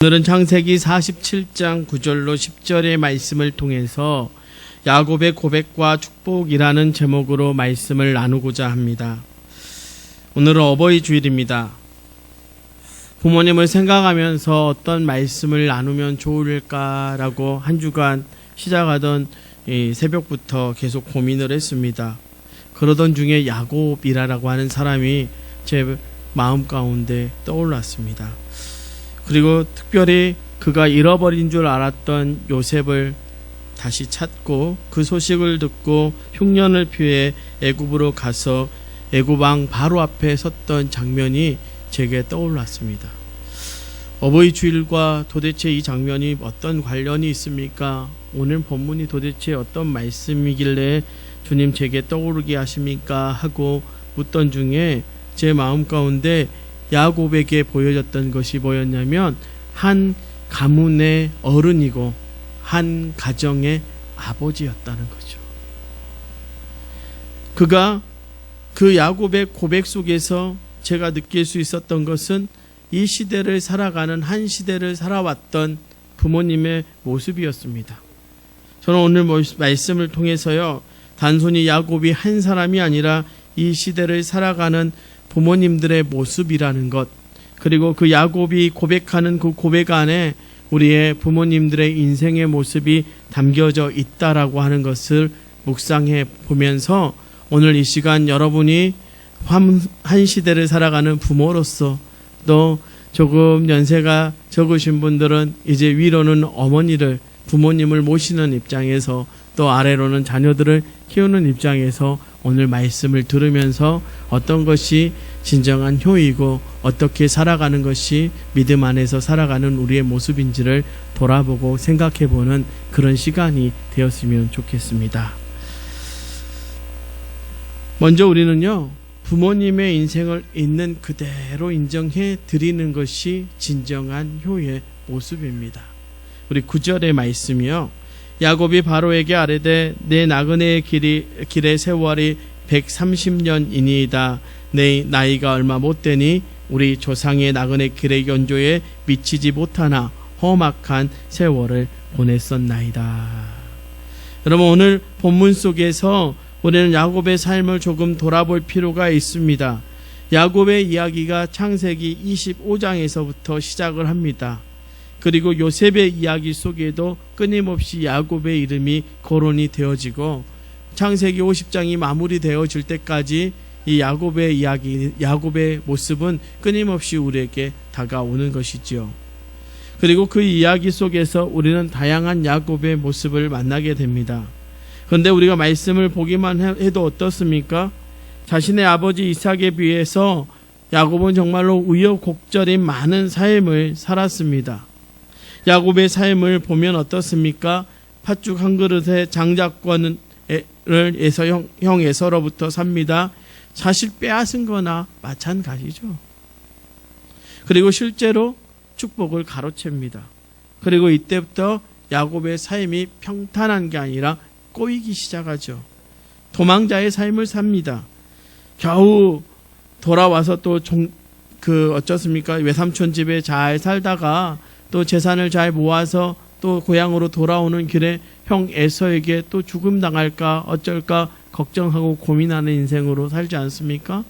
오늘은 창세기 47장 9절로 10절의 말씀을 통해서 야곱의 고백과 축복이라는 제목으로 말씀을 나누고자 합니다. 오늘은 어버이 주일입니다. 부모님을 생각하면서 어떤 말씀을 나누면 좋을까라고 한 주간 시작하던 새벽부터 계속 고민을 했습니다. 그러던 중에 야곱이라고 하는 사람이 제 마음 가운데 떠올랐습니다. 그리고 특별히 그가 잃어버린 줄 알았던 요셉을 다시 찾고 그 소식을 듣고 흉년을 피해 애굽으로 가서 애굽 왕 바로 앞에 섰던 장면이 제게 떠올랐습니다. 어버이 주일과 도대체 이 장면이 어떤 관련이 있습니까? 오늘 본문이 도대체 어떤 말씀이길래 주님 제게 떠오르게 하십니까? 하고 묻던 중에 제 마음 가운데 야곱에게 보여졌던 것이 뭐였냐면 한 가문의 어른이고 한 가정의 아버지였다는 거죠. 그가 그 야곱의 고백 속에서 제가 느낄 수 있었던 것은 이 시대를 살아가는 한 시대를 살아왔던 부모님의 모습이었습니다. 저는 오늘 말씀을 통해서요, 단순히 야곱이 한 사람이 아니라 이 시대를 살아가는 부모님들의 모습이라는 것, 그리고 그 야곱이 고백하는 그 고백 안에 우리의 부모님들의 인생의 모습이 담겨져 있다라고 하는 것을 묵상해 보면서 오늘 이 시간 여러분이 한 시대를 살아가는 부모로서 또 조금 연세가 적으신 분들은 이제 위로는 어머니를, 부모님을 모시는 입장에서 또 아래로는 자녀들을 키우는 입장에서 오늘 말씀을 들으면서 어떤 것이 진정한 효이고 어떻게 살아가는 것이 믿음 안에서 살아가는 우리의 모습인지를 돌아보고 생각해보는 그런 시간이 되었으면 좋겠습니다. 먼저 우리는요, 부모님의 인생을 있는 그대로 인정해 드리는 것이 진정한 효의 모습입니다. 우리 9절의 말씀이요, 야곱이 바로에게 아뢰되 내 나그네의 길의 세월이 130년이니이다. 내 나이가 얼마 못되니 우리 조상의 나그네 길의 연조에 미치지 못하나 험악한 세월을 보냈었나이다. 여러분, 오늘 본문 속에서 우리는 야곱의 삶을 조금 돌아볼 필요가 있습니다. 야곱의 이야기가 창세기 25장에서부터 시작을 합니다. 그리고 요셉의 이야기 속에도 끊임없이 야곱의 이름이 거론이 되어지고 창세기 50장이 마무리되어질 때까지 이 야곱의 이야기, 야곱의 모습은 끊임없이 우리에게 다가오는 것이지요. 그리고 그 이야기 속에서 우리는 다양한 야곱의 모습을 만나게 됩니다. 그런데 우리가 말씀을 보기만 해도 어떻습니까? 자신의 아버지 이삭에 비해서 야곱은 정말로 우여곡절인 많은 삶을 살았습니다. 야곱의 삶을 보면 어떻습니까? 팥죽 한 그릇에 장자권을 형 에서로부터 삽니다. 사실 빼앗은 거나 마찬가지죠. 그리고 실제로 축복을 가로챕니다. 그리고 이때부터 야곱의 삶이 평탄한 게 아니라 꼬이기 시작하죠. 도망자의 삶을 삽니다. 겨우 돌아와서 또 어쩌습니까? 외삼촌 집에 잘 살다가 또 재산을 잘 모아서 또 고향으로 돌아오는 길에 형 에서에게 또 죽음 당할까 어쩔까 걱정하고 고민하는 인생으로 살지 않습니까?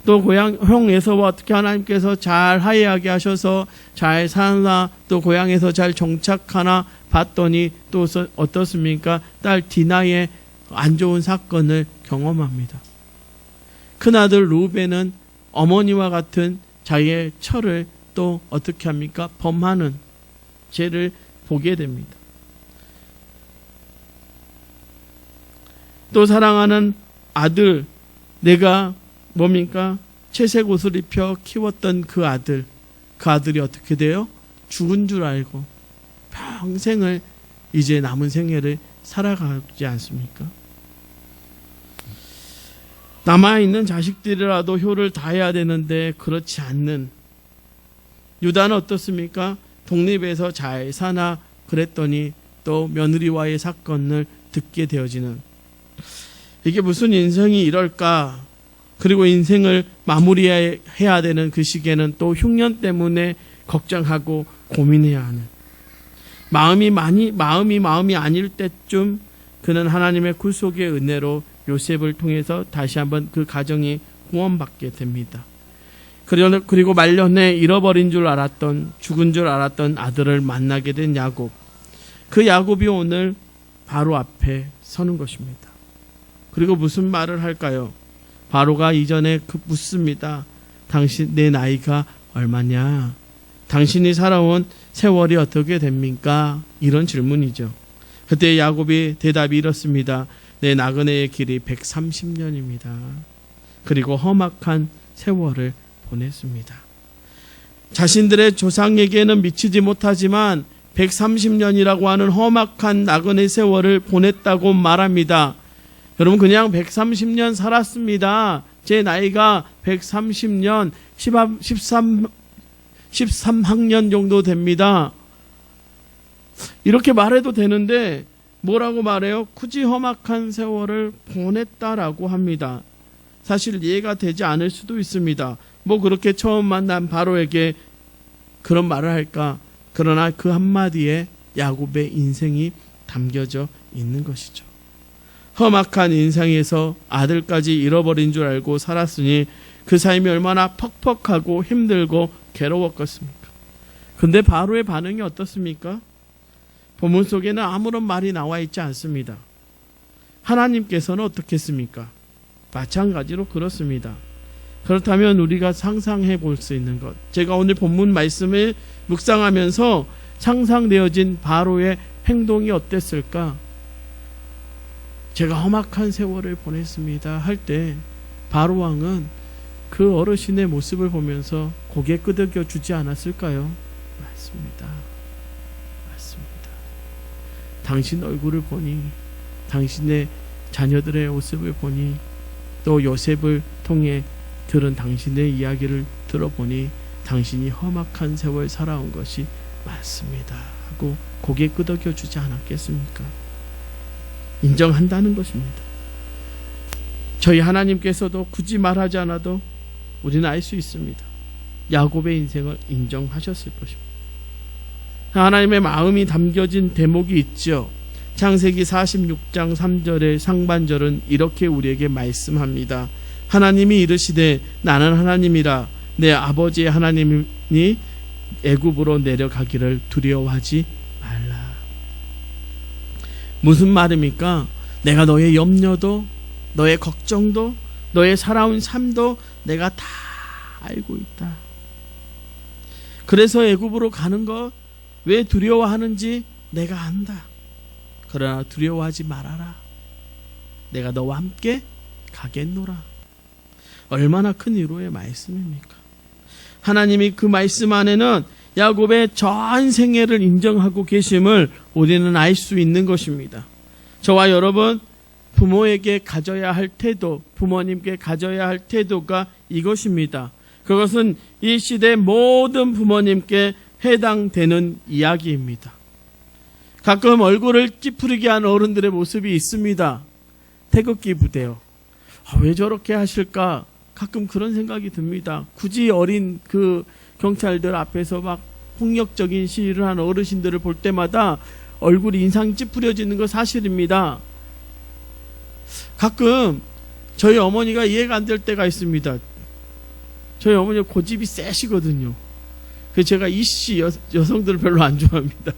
또 형 에서와 어떻게 하나님께서 잘 화해하게 하셔서 잘 사나 또 고향에서 잘 정착하나 봤더니 또 어떻습니까? 딸 디나의 안 좋은 사건을 경험합니다. 큰아들 루벤은 어머니와 같은 자기의 처를 또 어떻게 합니까? 범하는 죄를 보게 됩니다. 또 사랑하는 아들, 내가 뭡니까? 채색 옷을 입혀 키웠던 그 아들이 어떻게 돼요? 죽은 줄 알고 평생을 이제 남은 생애를 살아가지 않습니까? 남아있는 자식들이라도 효를 다해야 되는데 그렇지 않는 유다는 어떻습니까? 독립해서 잘 사나 그랬더니 또 며느리와의 사건을 듣게 되어지는, 이게 무슨 인생이 이럴까? 그리고 인생을 마무리해야 되는 그 시기에는 또 흉년 때문에 걱정하고 고민해야 하는, 마음이 아닐 때쯤 그는 하나님의 구속의 은혜로 요셉을 통해서 다시 한번 그 가정이 구원받게 됩니다. 그리고 말년에 잃어버린 줄 알았던, 죽은 줄 알았던 아들을 만나게 된 야곱. 그 야곱이 오늘 바로 앞에 서는 것입니다. 그리고 무슨 말을 할까요? 바로가 이전에 묻습니다. 당신 내 나이가 얼마냐? 당신이 살아온 세월이 어떻게 됩니까? 이런 질문이죠. 그때 야곱이 대답이 이렇습니다. 내 나그네의 길이 130년입니다. 그리고 험악한 세월을 보냈습니다. 자신들의 조상에게는 미치지 못하지만 130년이라고 하는 험악한 나그네 세월을 보냈다고 말합니다. 여러분, 그냥 130년 살았습니다. 제 나이가 130년, 13학년 정도 됩니다. 이렇게 말해도 되는데 뭐라고 말해요? 굳이 험악한 세월을 보냈다라고 합니다. 사실 이해가 되지 않을 수도 있습니다. 뭐 그렇게 처음 만난 바로에게 그런 말을 할까? 그러나 그 한마디에 야곱의 인생이 담겨져 있는 것이죠. 험악한 인생에서 아들까지 잃어버린 줄 알고 살았으니 그 삶이 얼마나 퍽퍽하고 힘들고 괴로웠겠습니까? 근데 바로의 반응이 어떻습니까? 본문 속에는 아무런 말이 나와 있지 않습니다. 하나님께서는 어떻게 했습니까? 마찬가지로 그렇습니다. 그렇다면 우리가 상상해 볼 수 있는 것, 제가 오늘 본문 말씀을 묵상하면서 상상되어진 바로의 행동이 어땠을까? 제가 험악한 세월을 보냈습니다 할 때 바로 왕은 그 어르신의 모습을 보면서 고개 끄덕여 주지 않았을까요? 맞습니다. 당신 얼굴을 보니, 당신의 자녀들의 모습을 보니, 또 요셉을 통해 들은 당신의 이야기를 들어보니 당신이 험악한 세월 살아온 것이 맞습니다 하고 고개 끄덕여 주지 않았겠습니까? 인정한다는 것입니다. 저희 하나님께서도 굳이 말하지 않아도 우리는 알 수 있습니다. 야곱의 인생을 인정하셨을 것입니다. 하나님의 마음이 담겨진 대목이 있죠. 창세기 46장 3절의 상반절은 이렇게 우리에게 말씀합니다. 하나님이 이르시되 나는 하나님이라 내 아버지의 하나님이 애굽으로 내려가기를 두려워하지 말라. 무슨 말입니까? 내가 너의 염려도, 너의 걱정도, 너의 살아온 삶도 내가 다 알고 있다. 그래서 애굽으로 가는 것 왜 두려워하는지 내가 안다. 그러나 두려워하지 말아라. 내가 너와 함께 가겠노라. 얼마나 큰 위로의 말씀입니까? 하나님이 그 말씀 안에는 야곱의 전 생애를 인정하고 계심을 우리는 알 수 있는 것입니다. 저와 여러분, 부모에게 가져야 할 태도, 부모님께 가져야 할 태도가 이것입니다. 그것은 이 시대 모든 부모님께 해당되는 이야기입니다. 가끔 얼굴을 찌푸리게 하는 어른들의 모습이 있습니다. 태극기 부대요. 왜 저렇게 하실까? 가끔 그런 생각이 듭니다. 굳이 어린 그 경찰들 앞에서 막 폭력적인 시위를 하는 어르신들을 볼 때마다 얼굴이 인상이 찌푸려지는 거 사실입니다. 가끔 저희 어머니가 이해가 안 될 때가 있습니다. 저희 어머니가 고집이 세시거든요. 그래서 제가 이씨 여성들을 별로 안 좋아합니다.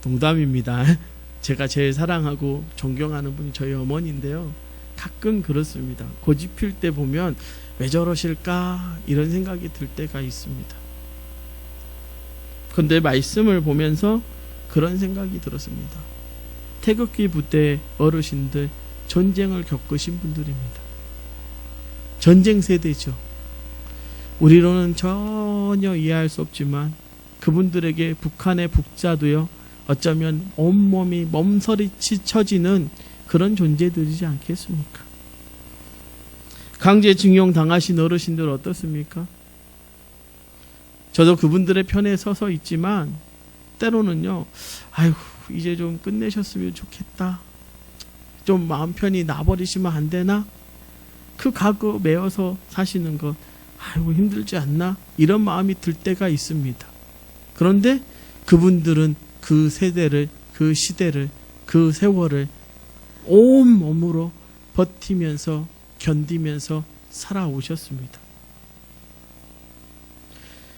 농담입니다. 제가 제일 사랑하고 존경하는 분이 저희 어머니인데요. 가끔 그렇습니다. 고집 필 때 보면 왜 저러실까 이런 생각이 들 때가 있습니다. 그런데 말씀을 보면서 그런 생각이 들었습니다. 태극기 부대 어르신들 전쟁을 겪으신 분들입니다. 전쟁 세대죠. 우리로는 전혀 이해할 수 없지만 그분들에게 북한의 북자도요, 어쩌면 온몸이 몸서리치 쳐지는 그런 존재들이지 않겠습니까? 강제징용 당하신 어르신들 어떻습니까? 저도 그분들의 편에 서서 있지만 때로는요, 아이고 이제 좀 끝내셨으면 좋겠다, 좀 마음 편히 놔버리시면 안 되나? 그 가구 메어서 사시는 것 아이고 힘들지 않나? 이런 마음이 들 때가 있습니다. 그런데 그분들은 그 세대를, 그 시대를, 그 세월을 온 몸으로 버티면서 견디면서 살아오셨습니다.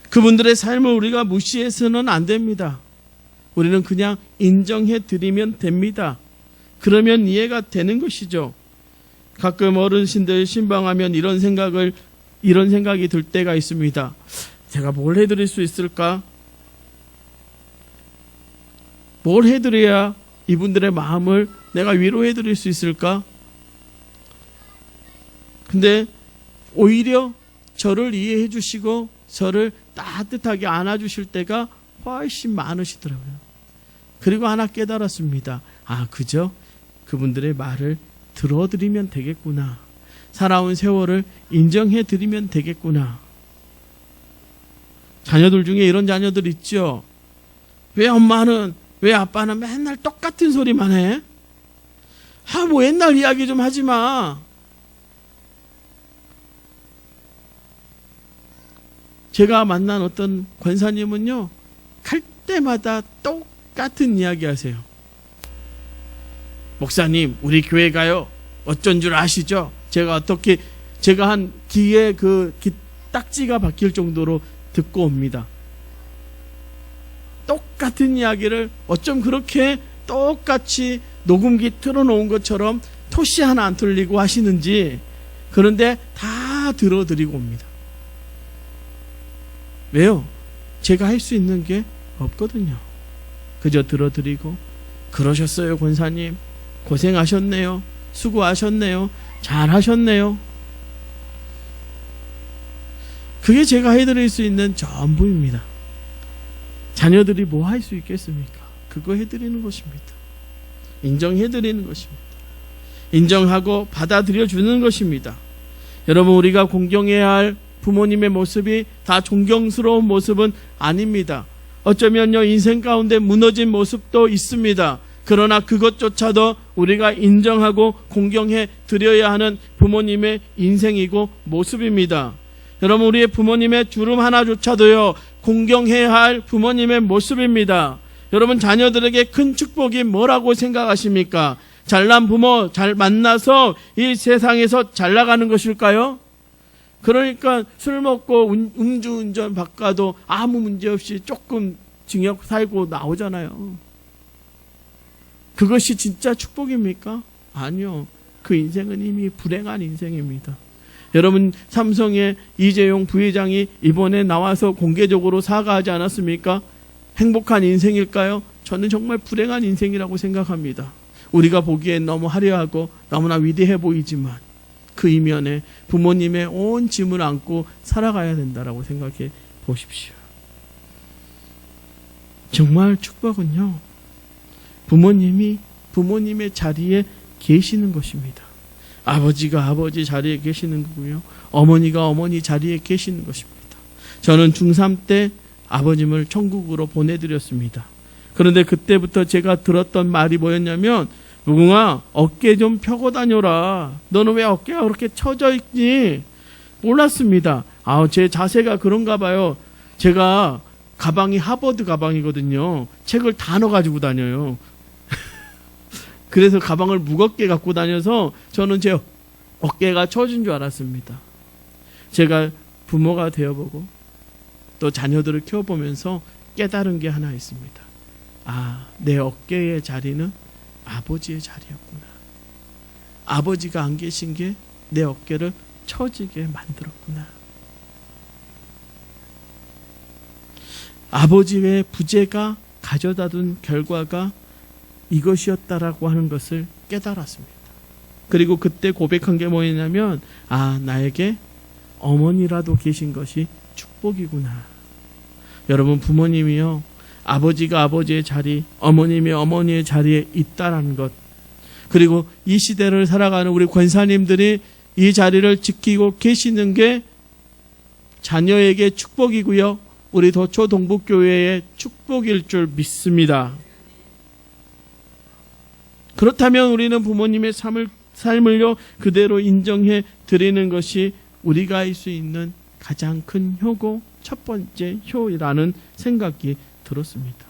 그분들의 삶을 우리가 무시해서는 안 됩니다. 우리는 그냥 인정해 드리면 됩니다. 그러면 이해가 되는 것이죠. 가끔 어르신들 신방하면 이런 생각이 들 때가 있습니다. 제가 뭘 해드릴 수 있을까? 뭘 해드려야 이분들의 마음을 내가 위로해드릴 수 있을까? 근데 오히려 저를 이해해 주시고 저를 따뜻하게 안아주실 때가 훨씬 많으시더라고요. 그리고 하나 깨달았습니다. 아, 그저 그분들의 말을 들어드리면 되겠구나. 살아온 세월을 인정해드리면 되겠구나. 자녀들 중에 이런 자녀들 있죠. 왜 엄마는, 왜 아빠는 맨날 똑같은 소리만 해? 뭐 옛날 이야기 좀 하지 마. 제가 만난 어떤 권사님은요, 갈 때마다 똑같은 이야기 하세요. 목사님, 우리 교회 가요. 어쩐 줄 아시죠? 제가 한 귀에 귀 딱지가 박힐 정도로 듣고 옵니다. 똑같은 이야기를 어쩜 그렇게 똑같이 녹음기 틀어놓은 것처럼 토시 하나 안 틀리고 하시는지, 그런데 다 들어드리고 옵니다. 왜요? 제가 할 수 있는 게 없거든요. 그저 들어드리고, 그러셨어요, 권사님. 고생하셨네요. 수고하셨네요. 잘하셨네요. 그게 제가 해드릴 수 있는 전부입니다. 자녀들이 뭐 할 수 있겠습니까? 그거 해드리는 것입니다. 인정해드리는 것입니다. 인정하고 받아들여 주는 것입니다. 여러분, 우리가 공경해야 할 부모님의 모습이 다 존경스러운 모습은 아닙니다. 어쩌면요, 인생 가운데 무너진 모습도 있습니다. 그러나 그것조차도 우리가 인정하고 공경해 드려야 하는 부모님의 인생이고 모습입니다. 여러분, 우리의 부모님의 주름 하나조차도요, 공경해야 할 부모님의 모습입니다. 여러분, 자녀들에게 큰 축복이 뭐라고 생각하십니까? 잘난 부모 잘 만나서 이 세상에서 잘 나가는 것일까요? 그러니까 술 먹고 음주운전 바꿔도 아무 문제 없이 조금 징역 살고 나오잖아요. 그것이 진짜 축복입니까? 아니요. 그 인생은 이미 불행한 인생입니다. 여러분, 삼성의 이재용 부회장이 이번에 나와서 공개적으로 사과하지 않았습니까? 행복한 인생일까요? 저는 정말 불행한 인생이라고 생각합니다. 우리가 보기엔 너무 화려하고 너무나 위대해 보이지만 그 이면에 부모님의 온 짐을 안고 살아가야 된다라고 생각해 보십시오. 정말 축복은요, 부모님이 부모님의 자리에 계시는 것입니다. 아버지가 아버지 자리에 계시는 거고요, 어머니가 어머니 자리에 계시는 것입니다. 저는 중3 때 아버님을 천국으로 보내드렸습니다. 그런데 그때부터 제가 들었던 말이 뭐였냐면, 무궁아, 어깨 좀 펴고 다녀라. 너는 왜 어깨가 그렇게 처져 있니? 몰랐습니다. 제 자세가 그런가 봐요. 제가 가방이 하버드 가방이거든요. 책을 다 넣어가지고 다녀요. 그래서 가방을 무겁게 갖고 다녀서 저는 제 어깨가 처진 줄 알았습니다. 제가 부모가 되어보고 또 자녀들을 키워보면서 깨달은 게 하나 있습니다. 내 어깨의 자리는 아버지의 자리였구나. 아버지가 안 계신 게 내 어깨를 처지게 만들었구나. 아버지의 부재가 가져다 둔 결과가 이것이었다라고 하는 것을 깨달았습니다. 그리고 그때 고백한 게 뭐였냐면, 나에게 어머니라도 계신 것이 축복이구나. 여러분, 부모님이요, 아버지가 아버지의 자리, 어머님이 어머니의 자리에 있다라는 것, 그리고 이 시대를 살아가는 우리 권사님들이 이 자리를 지키고 계시는 게 자녀에게 축복이고요, 우리 도초 동북교회의 축복일 줄 믿습니다. 그렇다면 우리는 부모님의 삶을요 그대로 인정해 드리는 것이 우리가 할 수 있는 가장 큰 효고 첫 번째 효라는 생각이 들었습니다.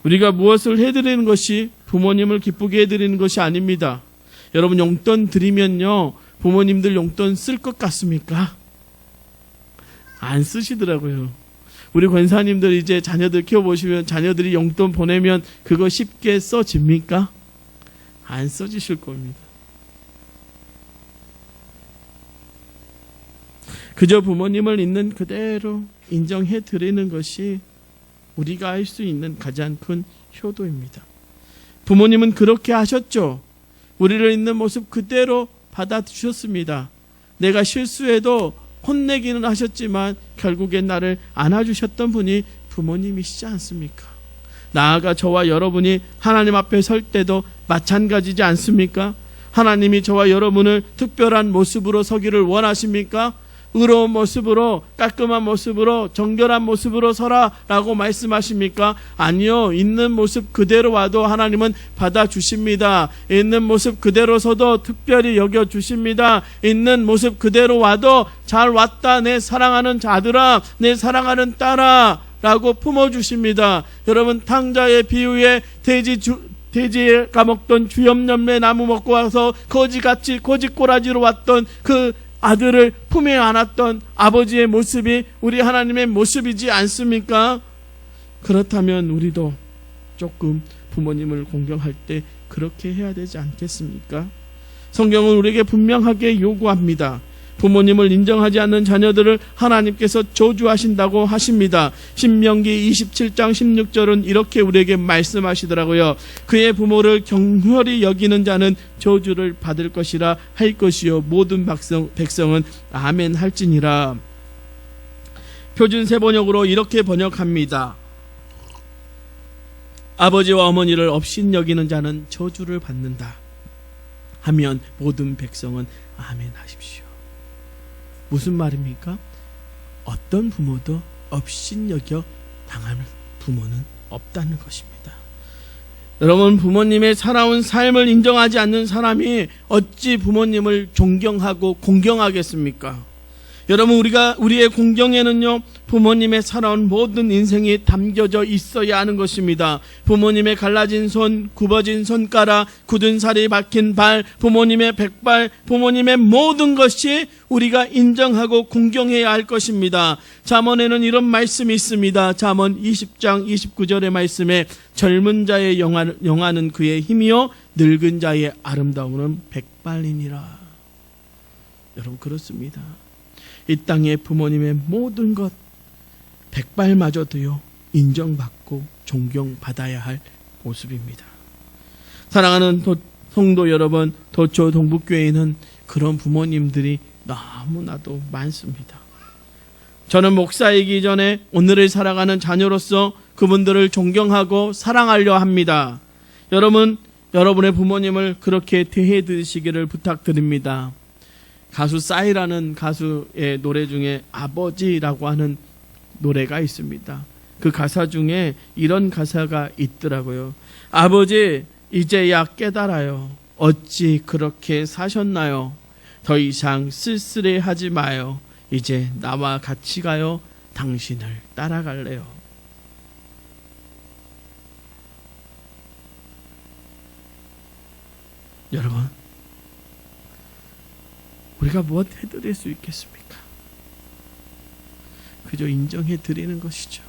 우리가 무엇을 해드리는 것이 부모님을 기쁘게 해드리는 것이 아닙니다. 여러분, 용돈 드리면요, 부모님들 용돈 쓸 것 같습니까? 안 쓰시더라고요. 우리 권사님들 이제 자녀들 키워보시면 자녀들이 용돈 보내면 그거 쉽게 써집니까? 안 써지실 겁니다. 그저 부모님을 있는 그대로 인정해 드리는 것이 우리가 할 수 있는 가장 큰 효도입니다. 부모님은 그렇게 하셨죠. 우리를 있는 모습 그대로 받아주셨습니다. 내가 실수해도 혼내기는 하셨지만 결국엔 나를 안아주셨던 분이 부모님이시지 않습니까? 나아가 저와 여러분이 하나님 앞에 설 때도 마찬가지지 않습니까? 하나님이 저와 여러분을 특별한 모습으로 서기를 원하십니까? 의로운 모습으로, 깔끔한 모습으로, 정결한 모습으로 서라라고 말씀하십니까? 아니요. 있는 모습 그대로 와도 하나님은 받아주십니다. 있는 모습 그대로 서도 특별히 여겨주십니다. 있는 모습 그대로 와도 잘 왔다 내 사랑하는 자들아, 내 사랑하는 딸아 라고 품어주십니다. 여러분, 탕자의 비유에 돼지에 까먹던 주염염래 나무 먹고 와서 거지같이 거지꼬라지로 왔던 그 아들을 품에 안았던 아버지의 모습이 우리 하나님의 모습이지 않습니까? 그렇다면 우리도 조금 부모님을 공경할 때 그렇게 해야 되지 않겠습니까? 성경은 우리에게 분명하게 요구합니다. 부모님을 인정하지 않는 자녀들을 하나님께서 저주하신다고 하십니다. 신명기 27장 16절은 이렇게 우리에게 말씀하시더라고요. 그의 부모를 경홀히 여기는 자는 저주를 받을 것이라 할 것이요 모든 백성은 아멘 할지니라. 표준 세번역으로 이렇게 번역합니다. 아버지와 어머니를 업신여기는 자는 저주를 받는다 하면 모든 백성은 아멘 하십시오. 무슨 말입니까? 어떤 부모도 업신여겨 당하는 부모는 없다는 것입니다. 여러분, 부모님의 살아온 삶을 인정하지 않는 사람이 어찌 부모님을 존경하고 공경하겠습니까? 여러분, 우리의 공경에는요, 부모님의 살아온 모든 인생이 담겨져 있어야 하는 것입니다. 부모님의 갈라진 손, 굽어진 손가락, 굳은 살이 박힌 발, 부모님의 백발, 부모님의 모든 것이 우리가 인정하고 공경해야 할 것입니다. 잠언에는 이런 말씀이 있습니다. 잠언 20장 29절의 말씀에 젊은 자의 영화는 그의 힘이요 늙은 자의 아름다움은 백발이니라. 여러분, 그렇습니다. 이 땅의 부모님의 모든 것 백발마저도요 인정받고 존경받아야 할 모습입니다. 사랑하는 성도 여러분, 도초 동북교회에는 그런 부모님들이 너무나도 많습니다. 저는 목사이기 전에 오늘을 살아가는 자녀로서 그분들을 존경하고 사랑하려 합니다. 여러분, 여러분의 부모님을 그렇게 대해 드리시기를 부탁드립니다. 가수 싸이라는 가수의 노래 중에 아버지라고 하는 노래가 있습니다. 그 가사 중에 이런 가사가 있더라고요. 아버지, 이제야 깨달아요. 어찌 그렇게 사셨나요? 더 이상 쓸쓸해하지 마요. 이제 나와 같이 가요. 당신을 따라갈래요. 여러분, 우리가 무엇 해드릴 수 있겠습니까? 그저 인정해 드리는 것이죠.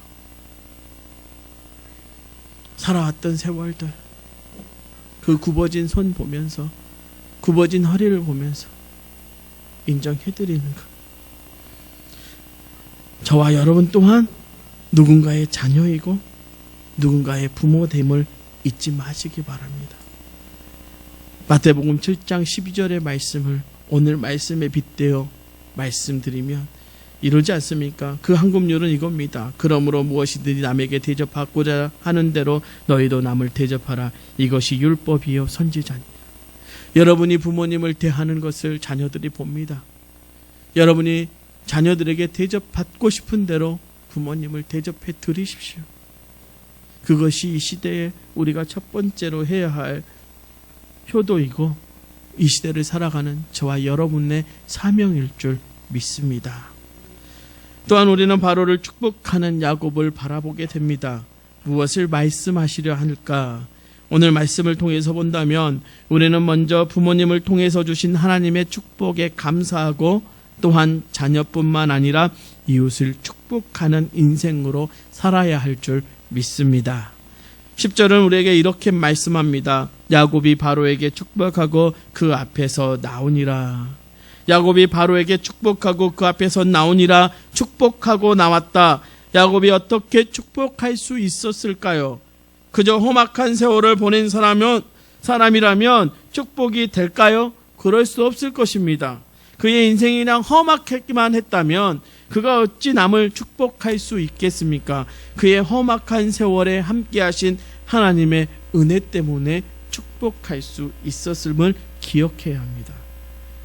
살아왔던 세월들, 그 굽어진 손 보면서, 굽어진 허리를 보면서 인정해 드리는 것. 저와 여러분 또한 누군가의 자녀이고 누군가의 부모됨을 잊지 마시기 바랍니다. 마태복음 7장 12절의 말씀을 오늘 말씀에 빗대어 말씀드리면 이러지 않습니까? 그 한금률은 이겁니다. 그러므로 무엇이든지 남에게 대접하고자 하는 대로 너희도 남을 대접하라. 이것이 율법이요 선지자니라. 여러분이 부모님을 대하는 것을 자녀들이 봅니다. 여러분이 자녀들에게 대접받고 싶은 대로 부모님을 대접해 드리십시오. 그것이 이 시대에 우리가 첫 번째로 해야 할 효도이고 이 시대를 살아가는 저와 여러분의 사명일 줄 믿습니다. 또한 우리는 바로를 축복하는 야곱을 바라보게 됩니다. 무엇을 말씀하시려 할까? 오늘 말씀을 통해서 본다면 우리는 먼저 부모님을 통해서 주신 하나님의 축복에 감사하고 또한 자녀뿐만 아니라 이웃을 축복하는 인생으로 살아야 할 줄 믿습니다. 10절은 우리에게 이렇게 말씀합니다. 야곱이 바로에게 축복하고 그 앞에서 나오니라. 야곱이 바로에게 축복하고 그 앞에서 나오니라. 축복하고 나왔다. 야곱이 어떻게 축복할 수 있었을까요? 그저 험악한 세월을 보낸 사람이라면 축복이 될까요? 그럴 수 없을 것입니다. 그의 인생이 그냥 험악했기만 했다면 그가 어찌 남을 축복할 수 있겠습니까? 그의 험악한 세월에 함께하신 하나님의 은혜 때문에 축복할 수 있었음을 기억해야 합니다.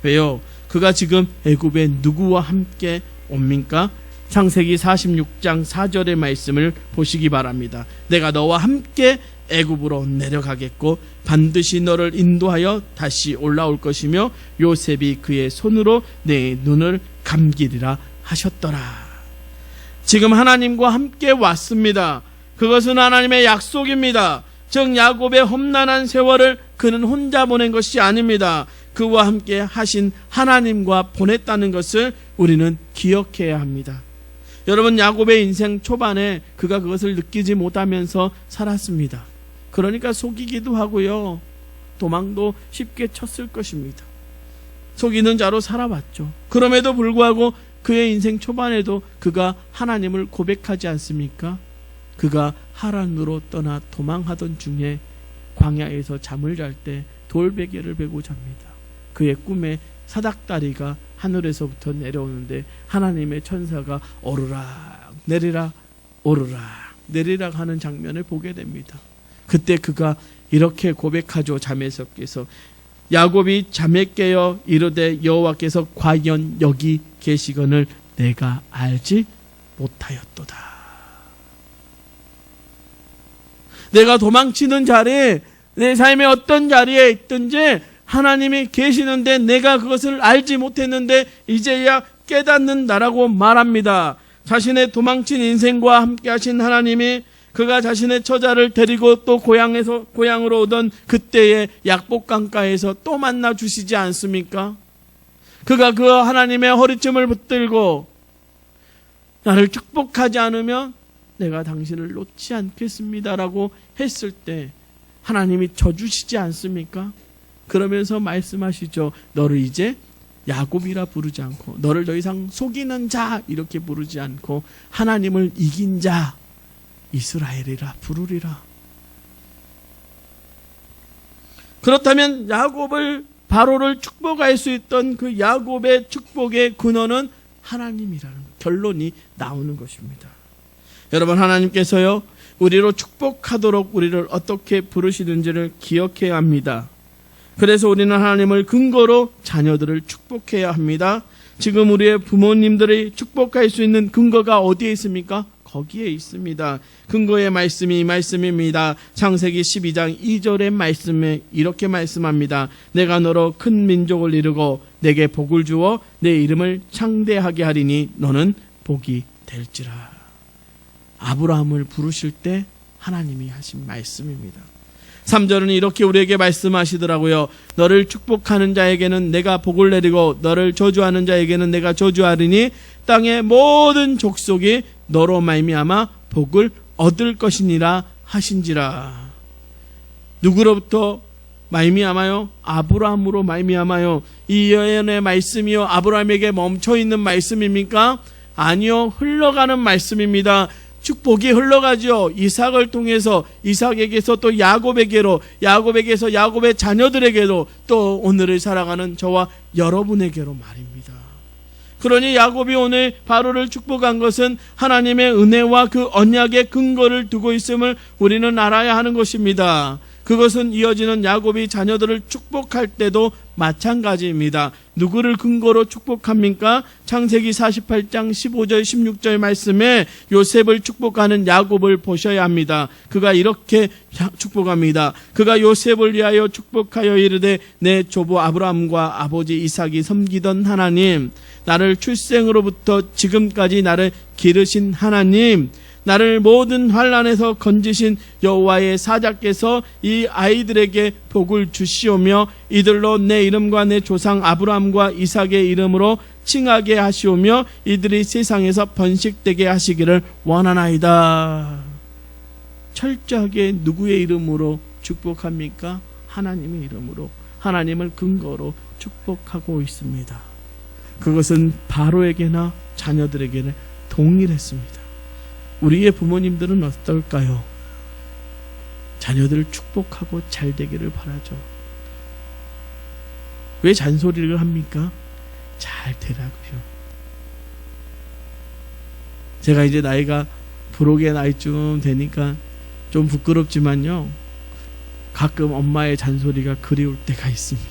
왜요? 그가 지금 애굽에 누구와 함께 옵니까? 창세기 46장 4절의 말씀을 보시기 바랍니다. 내가 너와 함께 애굽으로 내려가겠고 반드시 너를 인도하여 다시 올라올 것이며 요셉이 그의 손으로 내 눈을 감기리라 하셨더라. 지금 하나님과 함께 왔습니다. 그것은 하나님의 약속입니다. 즉 야곱의 험난한 세월을 그는 혼자 보낸 것이 아닙니다. 그와 함께 하신 하나님과 보냈다는 것을 우리는 기억해야 합니다. 여러분, 야곱의 인생 초반에 그가 그것을 느끼지 못하면서 살았습니다. 그러니까 속이기도 하고요. 도망도 쉽게 쳤을 것입니다. 속이는 자로 살아왔죠. 그럼에도 불구하고 그의 인생 초반에도 그가 하나님을 고백하지 않습니까? 그가 하란으로 떠나 도망하던 중에 광야에서 잠을 잘 때 돌베개를 베고 잡니다. 그의 꿈에 사닥다리가 하늘에서부터 내려오는데 하나님의 천사가 오르락 내리락 오르락 내리락 하는 장면을 보게 됩니다. 그때 그가 이렇게 고백하죠. 잠에서 깨서 야곱이 잠에 깨어 이르되 여호와께서 과연 여기 계시거늘 내가 알지 못하였도다. 내가 도망치는 자리에 내 삶의 어떤 자리에 있든지 하나님이 계시는데 내가 그것을 알지 못했는데 이제야 깨닫는다라고 말합니다. 자신의 도망친 인생과 함께 하신 하나님이 그가 자신의 처자를 데리고 또 고향으로 오던 그때의 약복강가에서 또 만나 주시지 않습니까? 그가 그 하나님의 허리춤을 붙들고 나를 축복하지 않으면 내가 당신을 놓지 않겠습니다라고 했을 때 하나님이 져주시지 않습니까? 그러면서 말씀하시죠. 너를 이제 야곱이라 부르지 않고 너를 더 이상 속이는 자 이렇게 부르지 않고 하나님을 이긴 자 이스라엘이라 부르리라. 그렇다면 바로를 축복할 수 있던 그 야곱의 축복의 근원은 하나님이라는 결론이 나오는 것입니다. 여러분, 하나님께서요 우리로 축복하도록 우리를 어떻게 부르시는지를 기억해야 합니다. 그래서 우리는 하나님을 근거로 자녀들을 축복해야 합니다. 지금 우리의 부모님들이 축복할 수 있는 근거가 어디에 있습니까? 거기에 있습니다. 근거의 말씀이 이 말씀입니다. 창세기 12장 2절의 말씀에 이렇게 말씀합니다. 내가 너로 큰 민족을 이루고 내게 복을 주어 내 이름을 창대하게 하리니 너는 복이 될지라. 아브라함을 부르실 때 하나님이 하신 말씀입니다. 3절은 이렇게 우리에게 말씀하시더라고요. 너를 축복하는 자에게는 내가 복을 내리고 너를 저주하는 자에게는 내가 저주하리니 땅의 모든 족속이 너로 말미암아 복을 얻을 것이니라 하신지라. 누구로부터 말미암아요? 아브라함으로 말미암아요. 이 예언의 말씀이요 아브라함에게 멈춰있는 말씀입니까? 아니요, 흘러가는 말씀입니다. 축복이 흘러가죠. 이삭을 통해서 이삭에게서 또 야곱에게로, 야곱에게서 야곱의 자녀들에게로, 또 오늘을 살아가는 저와 여러분에게로 말입니다. 그러니 야곱이 오늘 바로를 축복한 것은 하나님의 은혜와 그 언약의 근거를 두고 있음을 우리는 알아야 하는 것입니다. 그것은 이어지는 야곱이 자녀들을 축복할 때도 마찬가지입니다. 누구를 근거로 축복합니까? 창세기 48장 15절 16절 말씀에 요셉을 축복하는 야곱을 보셔야 합니다. 그가 이렇게 축복합니다. 그가 요셉을 위하여 축복하여 이르되 내 조부 아브라함과 아버지 이삭이 섬기던 하나님, 나를 출생으로부터 지금까지 나를 기르신 하나님, 나를 모든 환난에서 건지신 여호와의 사자께서 이 아이들에게 복을 주시오며 이들로 내 이름과 내 조상 아브라함과 이삭의 이름으로 칭하게 하시오며 이들이 세상에서 번식되게 하시기를 원하나이다. 철저하게 누구의 이름으로 축복합니까? 하나님의 이름으로, 하나님을 근거로 축복하고 있습니다. 그것은 바로에게나 자녀들에게는 동일했습니다. 우리의 부모님들은 어떨까요? 자녀들을 축복하고 잘 되기를 바라죠. 왜 잔소리를 합니까? 잘 되라고요. 제가 이제 나이가 부록의 나이쯤 되니까 좀 부끄럽지만요, 가끔 엄마의 잔소리가 그리울 때가 있습니다.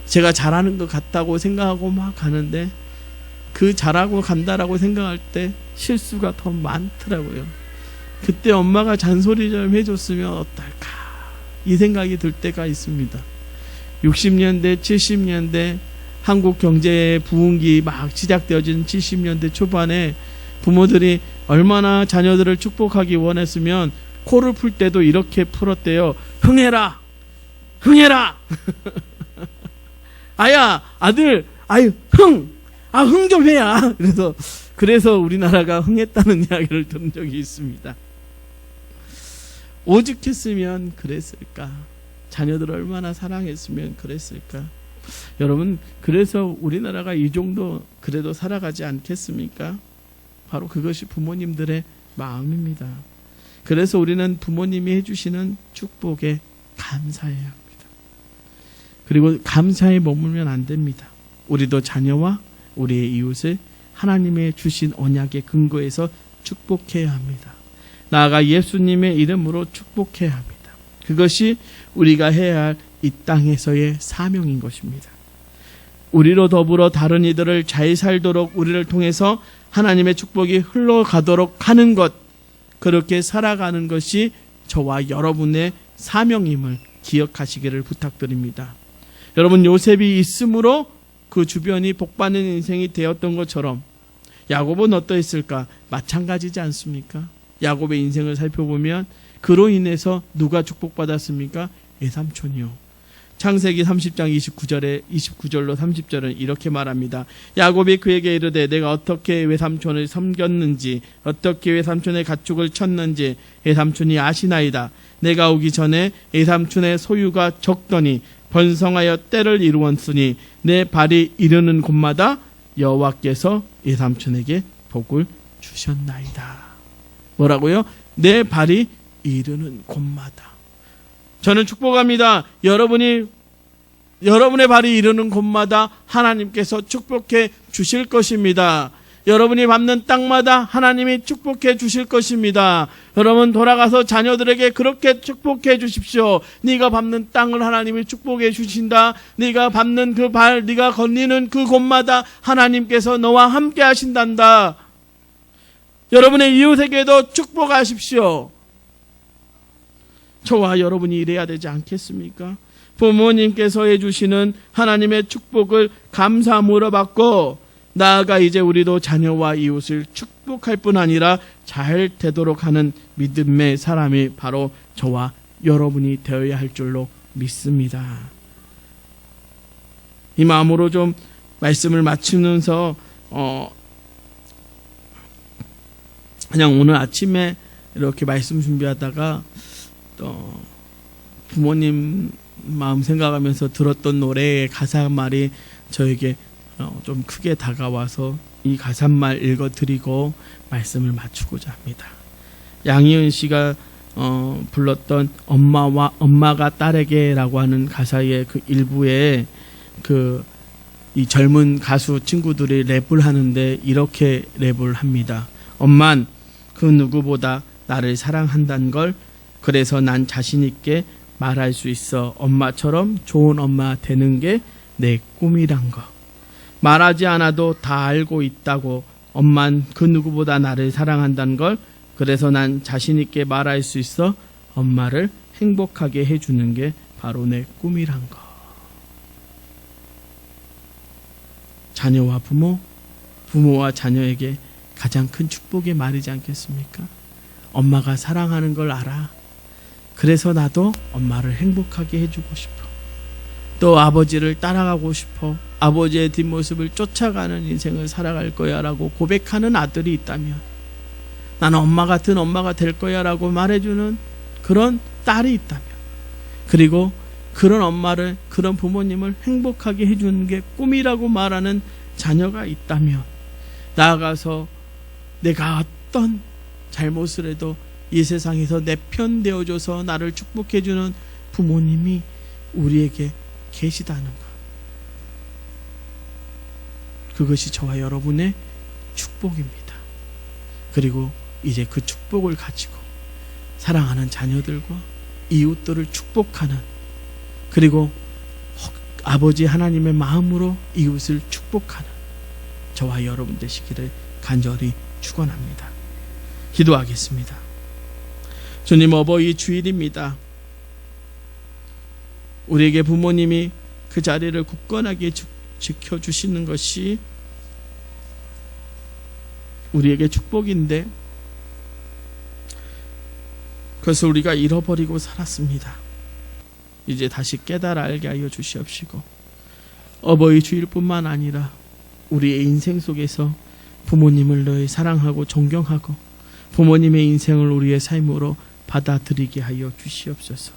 제가 잘하는 것 같다고 생각하고 막 가는데 그 잘하고 간다라고 생각할 때 실수가 더 많더라고요. 그때 엄마가 잔소리 좀 해줬으면 어떨까, 이 생각이 들 때가 있습니다. 60년대 70년대 한국 경제의 부흥기 막 시작되어진 70년대 초반에 부모들이 얼마나 자녀들을 축복하기 원했으면 코를 풀 때도 이렇게 풀었대요. 흥해라, 흥해라. 아야, 아들, 아유, 흥 좀 해야. 그래서 우리나라가 흥했다는 이야기를 들은 적이 있습니다. 오죽했으면 그랬을까? 자녀들을 얼마나 사랑했으면 그랬을까? 여러분, 그래서 우리나라가 이 정도 그래도 살아가지 않겠습니까? 바로 그것이 부모님들의 마음입니다. 그래서 우리는 부모님이 해주시는 축복에 감사해야 합니다. 그리고 감사에 머물면 안 됩니다. 우리도 자녀와 우리의 이웃을 하나님의 주신 언약의 근거에서 축복해야 합니다. 나아가 예수님의 이름으로 축복해야 합니다. 그것이 우리가 해야 할 이 땅에서의 사명인 것입니다. 우리로 더불어 다른 이들을 잘 살도록 우리를 통해서 하나님의 축복이 흘러가도록 하는 것, 그렇게 살아가는 것이 저와 여러분의 사명임을 기억하시기를 부탁드립니다. 여러분, 요셉이 있음으로 그 주변이 복받는 인생이 되었던 것처럼 야곱은 어떠했을까? 마찬가지지 않습니까? 야곱의 인생을 살펴보면 그로 인해서 누가 축복받았습니까? 외삼촌이요. 창세기 30장 29절로 30절은 이렇게 말합니다. 야곱이 그에게 이르되 내가 어떻게 외삼촌을 섬겼는지 어떻게 외삼촌의 가축을 쳤는지 외삼촌이 아시나이다. 내가 오기 전에 외삼촌의 소유가 적더니 번성하여 때를 이루었으니 내 발이 이르는 곳마다 여호와께서 외삼촌에게 복을 주셨나이다. 뭐라고요? 내 발이 이르는 곳마다. 저는 축복합니다. 여러분의 발이 이르는 곳마다 하나님께서 축복해 주실 것입니다. 여러분이 밟는 땅마다 하나님이 축복해 주실 것입니다. 여러분, 돌아가서 자녀들에게 그렇게 축복해 주십시오. 네가 밟는 땅을 하나님이 축복해 주신다. 네가 밟는 그 발, 네가 건리는 그 곳마다 하나님께서 너와 함께 하신단다. 여러분의 이웃에게도 축복하십시오. 저와 여러분이 이래야 되지 않겠습니까? 부모님께서 해주시는 하나님의 축복을 감사함으로 받고, 나아가 이제 우리도 자녀와 이웃을 축복할 뿐 아니라 잘 되도록 하는 믿음의 사람이 바로 저와 여러분이 되어야 할 줄로 믿습니다. 이 마음으로 좀 말씀을 마치면서 그냥 오늘 아침에 이렇게 말씀 준비하다가 부모님 마음 생각하면서 들었던 노래의 가사말이 저에게 좀 크게 다가와서 이 가사말 읽어드리고 말씀을 마치고자 합니다. 양희은 씨가 불렀던 엄마가 딸에게라고 하는 가사의 그 일부에 이 젊은 가수 친구들이 랩을 하는데 이렇게 랩을 합니다. 엄만 그 누구보다 나를 사랑한다는 걸, 그래서 난 자신 있게 말할 수 있어 엄마처럼 좋은 엄마 되는 게 내 꿈이란 거. 말하지 않아도 다 알고 있다고 엄만 그 누구보다 나를 사랑한다는 걸. 그래서 난 자신 있게 말할 수 있어 엄마를 행복하게 해주는 게 바로 내 꿈이란 거. 자녀와 부모, 부모와 자녀에게 가장 큰 축복의 말이지 않겠습니까? 엄마가 사랑하는 걸 알아. 그래서 나도 엄마를 행복하게 해주고 싶어. 또 아버지를 따라가고 싶어. 아버지의 뒷모습을 쫓아가는 인생을 살아갈 거야 라고 고백하는 아들이 있다면, 나는 엄마 같은 엄마가 될 거야 라고 말해주는 그런 딸이 있다면, 그리고 그런 엄마를, 그런 부모님을 행복하게 해주는 게 꿈이라고 말하는 자녀가 있다면, 나아가서 내가 어떤 잘못을 해도 이 세상에서 내 편 되어줘서 나를 축복해주는 부모님이 우리에게 계시다는 것. 그것이 저와 여러분의 축복입니다. 그리고 이제 그 축복을 가지고 사랑하는 자녀들과 이웃들을 축복하는, 그리고 아버지 하나님의 마음으로 이웃을 축복하는 저와 여러분 되시기를 간절히 축원합니다. 기도하겠습니다. 주님, 어버이 주일입니다. 우리에게 부모님이 그 자리를 굳건하게 지켜주시는 것이 우리에게 축복인데, 그것을 우리가 잃어버리고 살았습니다. 이제 다시 깨달아 알게 하여 주시옵시고, 어버이 주일뿐만 아니라 우리의 인생 속에서 부모님을 늘 사랑하고 존경하고 부모님의 인생을 우리의 삶으로 받아들이게 하여 주시옵소서.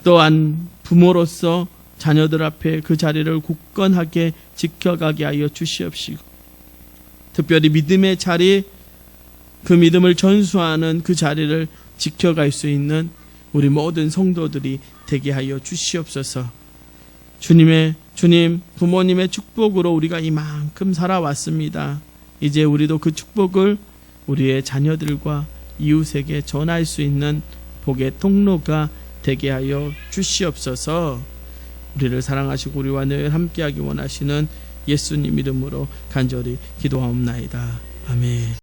또한 부모로서 자녀들 앞에 그 자리를 굳건하게 지켜가게 하여 주시옵시고, 특별히 믿음의 자리, 그 믿음을 전수하는 그 자리를 지켜갈 수 있는 우리 모든 성도들이 되게 하여 주시옵소서. 주님, 부모님의 축복으로 우리가 이만큼 살아왔습니다. 이제 우리도 그 축복을 우리의 자녀들과 이웃에게 전할 수 있는 복의 통로가 되게 하여 주시옵소서. 우리를 사랑하시고 우리와 늘 함께하기 원하시는 예수님 이름으로 간절히 기도하옵나이다. 아멘.